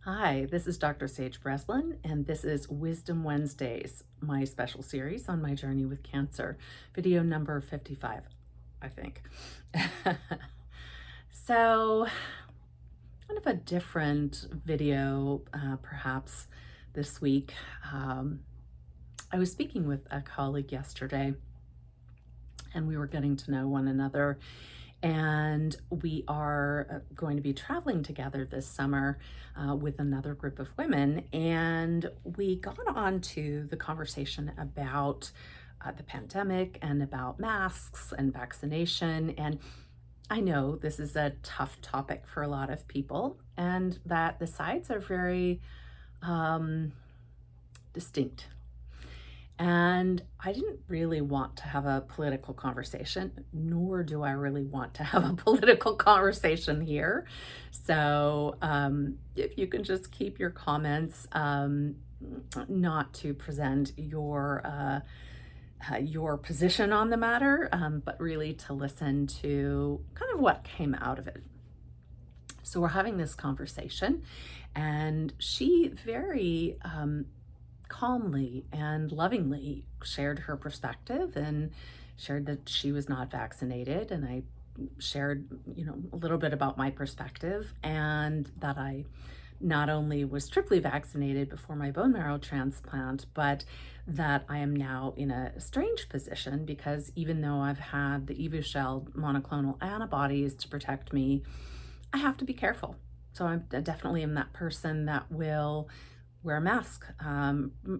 Hi, this is Dr. Sage Breslin, and this is Wisdom Wednesdays, my special series on my journey with cancer, video number 55, I think. So, kind of a different video, perhaps this week. I was speaking with a colleague yesterday, and we were getting to know one another. And we are going to be traveling together this summer with another group of women. And we got on to the conversation about the pandemic and about masks and vaccination. And I know this is a tough topic for a lot of people, and that the sides are very distinct. And I didn't really want to have a political conversation, nor do I really want to have a political conversation here. So if you can just keep your comments, not to present your position on the matter, but really to listen to kind of what came out of it. So we're having this conversation, and she very calmly and lovingly shared her perspective and shared that she was not vaccinated. And I shared, a little bit about my perspective, and that I not only was triply vaccinated before my bone marrow transplant, but that I am now in a strange position because even though I've had the Evusheld monoclonal antibodies to protect me, I have to be careful. So I definitely am that person that will wear a mask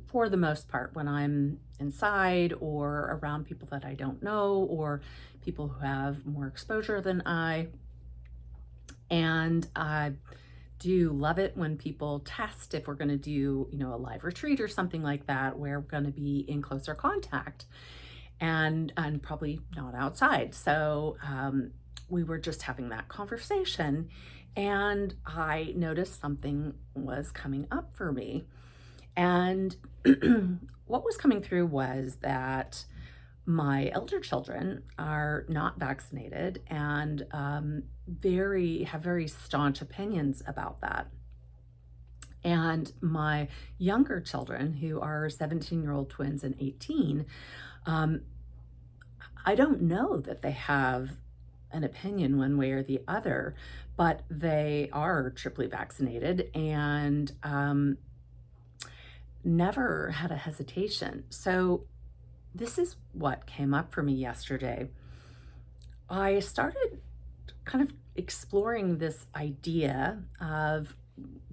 for the most part when I'm inside or around people that I don't know or people who have more exposure than I. And I do love it when people test if we're going to do, a live retreat or something like that where we're going to be in closer contact and probably not outside. So we were just having that conversation, and I noticed something was coming up for me. And what was coming through was that my elder children are not vaccinated and have very staunch opinions about that. And my younger children, who are 17-year-old twins and 18, I don't know that they have an opinion one way or the other, but they are triply vaccinated and never had a hesitation. So this is what came up for me yesterday. I started kind of exploring this idea of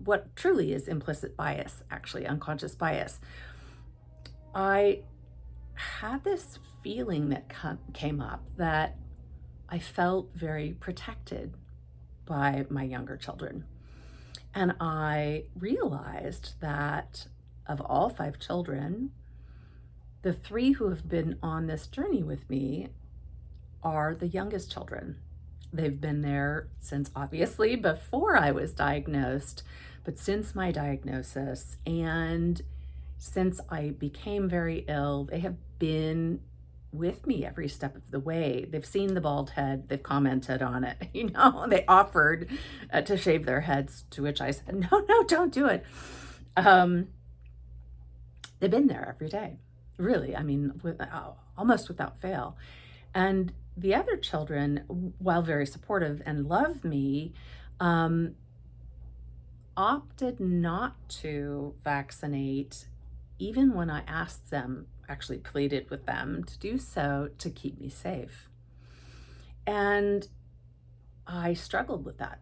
what truly is implicit bias, actually unconscious bias. I had this feeling that came up that I felt very protected by my younger children. And I realized that of all 5 children, the 3 who have been on this journey with me are the youngest children. They've been there since obviously before I was diagnosed, but since my diagnosis and since I became very ill, they have been with me every step of the way. They've seen the bald head, they've commented on it, they offered to shave their heads, to which I said, no, don't do it. They've been there every day, really, almost without fail. And the other children, while very supportive and love me, opted not to vaccinate, even when I asked them, actually pleaded with them to do so to keep me safe. And I struggled with that.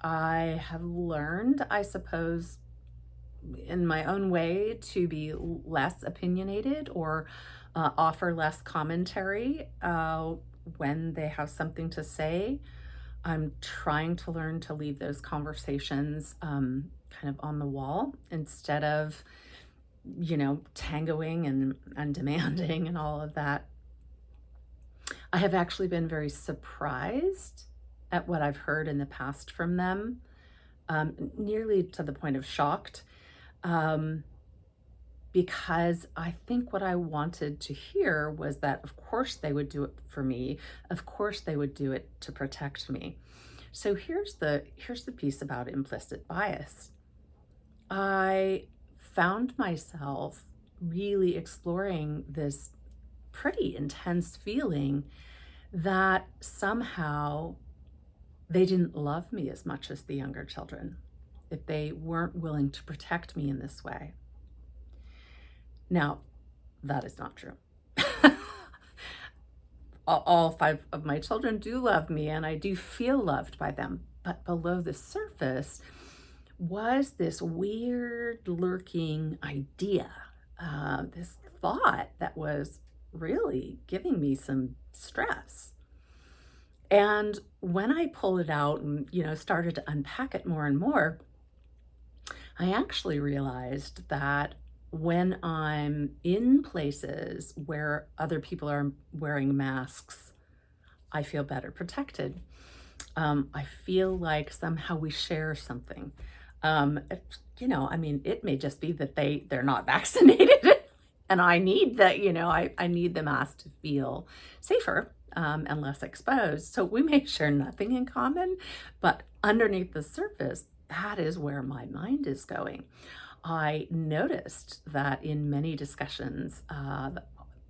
I have learned, I suppose, in my own way to be less opinionated or offer less commentary when they have something to say. I'm trying to learn to leave those conversations kind of on the wall instead of tangoing and demanding and all of that. I have actually been very surprised at what I've heard in the past from them, nearly to the point of shocked, because I think what I wanted to hear was that, of course, they would do it for me. Of course, they would do it to protect me. So here's the piece about implicit bias. I found myself really exploring this pretty intense feeling that somehow they didn't love me as much as the younger children, if they weren't willing to protect me in this way. Now, that is not true. All five of my children do love me, and I do feel loved by them. But below the surface was this weird lurking idea, this thought that was really giving me some stress. And when I pulled it out and, started to unpack it more and more, I actually realized that when I'm in places where other people are wearing masks, I feel better protected. I feel like somehow we share something. It may just be that they're not vaccinated, and I need that. I need the mask to feel safer and less exposed. So we may share nothing in common, but underneath the surface, that is where my mind is going. I noticed that in many discussions on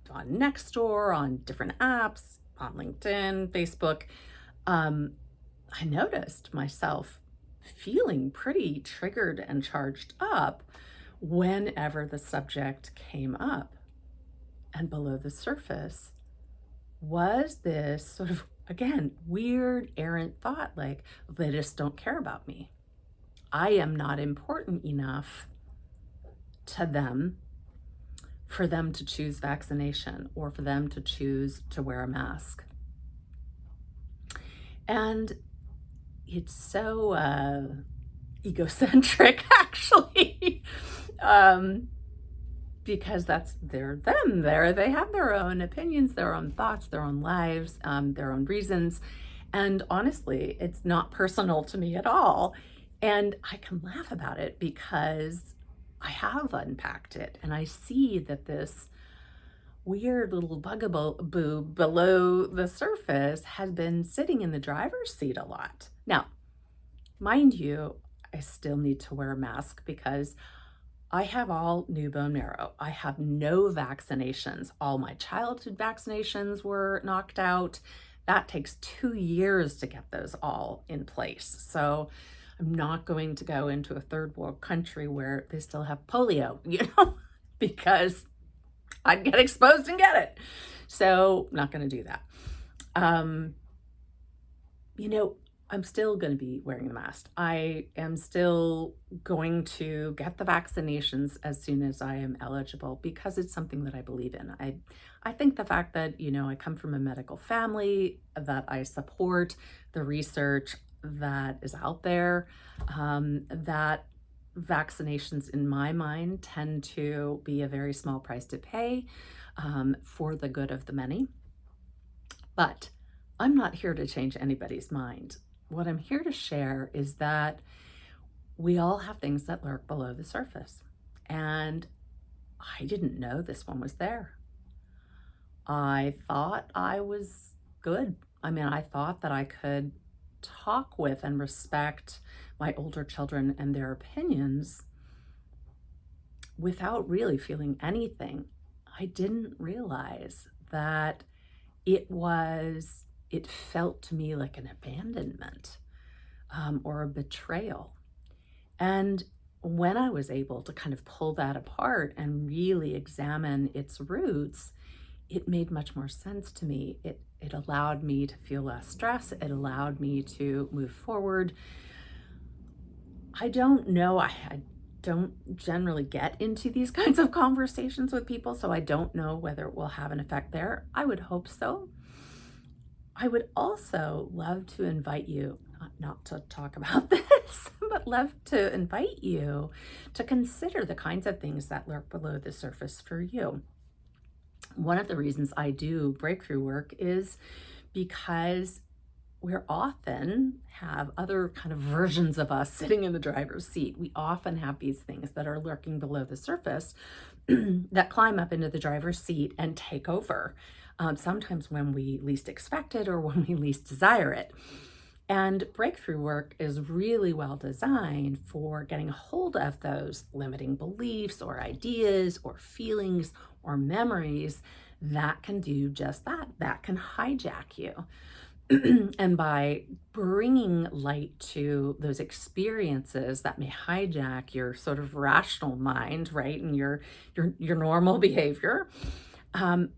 Nextdoor, on different apps, on LinkedIn, Facebook, I noticed myself feeling pretty triggered and charged up whenever the subject came up. And below the surface was this sort of, again, weird, errant thought like, they just don't care about me. I am not important enough to them for them to choose vaccination or for them to choose to wear a mask. And it's so egocentric, actually, because they're them. They have their own opinions, their own thoughts, their own lives, their own reasons. And honestly, it's not personal to me at all. And I can laugh about it because I have unpacked it, and I see that this weird little bugaboo below the surface has been sitting in the driver's seat a lot. Now, mind you, I still need to wear a mask because I have all new bone marrow. I have no vaccinations. All my childhood vaccinations were knocked out. That takes 2 years to get those all in place. So I'm not going to go into a third world country where they still have polio, because I'd get exposed and get it. So I'm not going to do that. I'm still going to be wearing the mask. I am still going to get the vaccinations as soon as I am eligible because it's something that I believe in. I think the fact that, I come from a medical family, that I support the research that is out there, that vaccinations in my mind tend to be a very small price to pay for the good of the many. But I'm not here to change anybody's mind. What I'm here to share is that we all have things that lurk below the surface. And I didn't know this one was there. I thought I was good. I thought that I could talk with and respect my older children and their opinions without really feeling anything. I didn't realize that it felt to me like an abandonment or a betrayal. And when I was able to kind of pull that apart and really examine its roots, it made much more sense to me. It allowed me to feel less stress. It allowed me to move forward. I don't know. I don't generally get into these kinds of conversations with people, so I don't know whether it will have an effect there. I would hope so. I would also love to invite you, not to talk about this, but love to invite you to consider the kinds of things that lurk below the surface for you. One of the reasons I do breakthrough work is because we often have other kind of versions of us sitting in the driver's seat. We often have these things that are lurking below the surface that climb up into the driver's seat and take over, sometimes when we least expect it or when we least desire it. And breakthrough work is really well designed for getting a hold of those limiting beliefs or ideas or feelings or memories that can do just that, that can hijack you. And by bringing light to those experiences that may hijack your sort of rational mind, right, and your normal behavior,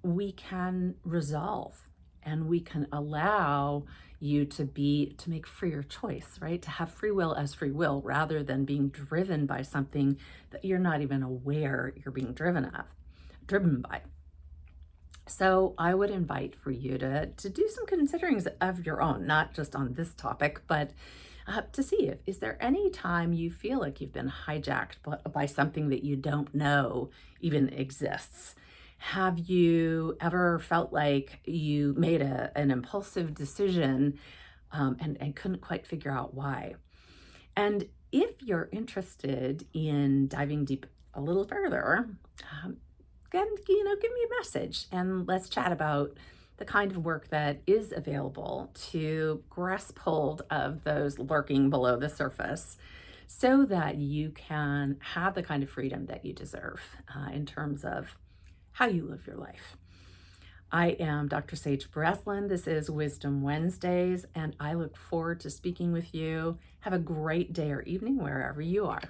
we can resolve and we can allow you to make freer choice, right? To have free will as free will rather than being driven by something that you're not even aware you're being driven by. So I would invite for you to do some considerings of your own, not just on this topic, but to see if is there any time you feel like you've been hijacked by something that you don't know even exists. Have you ever felt like you made an impulsive decision and couldn't quite figure out why? And if you're interested in diving deep a little further, um, then, give me a message and let's chat about the kind of work that is available to grasp hold of those lurking below the surface so that you can have the kind of freedom that you deserve in terms of how you live your life. I am Dr. Sage Breslin. This is Wisdom Wednesdays, and I look forward to speaking with you. Have a great day or evening wherever you are.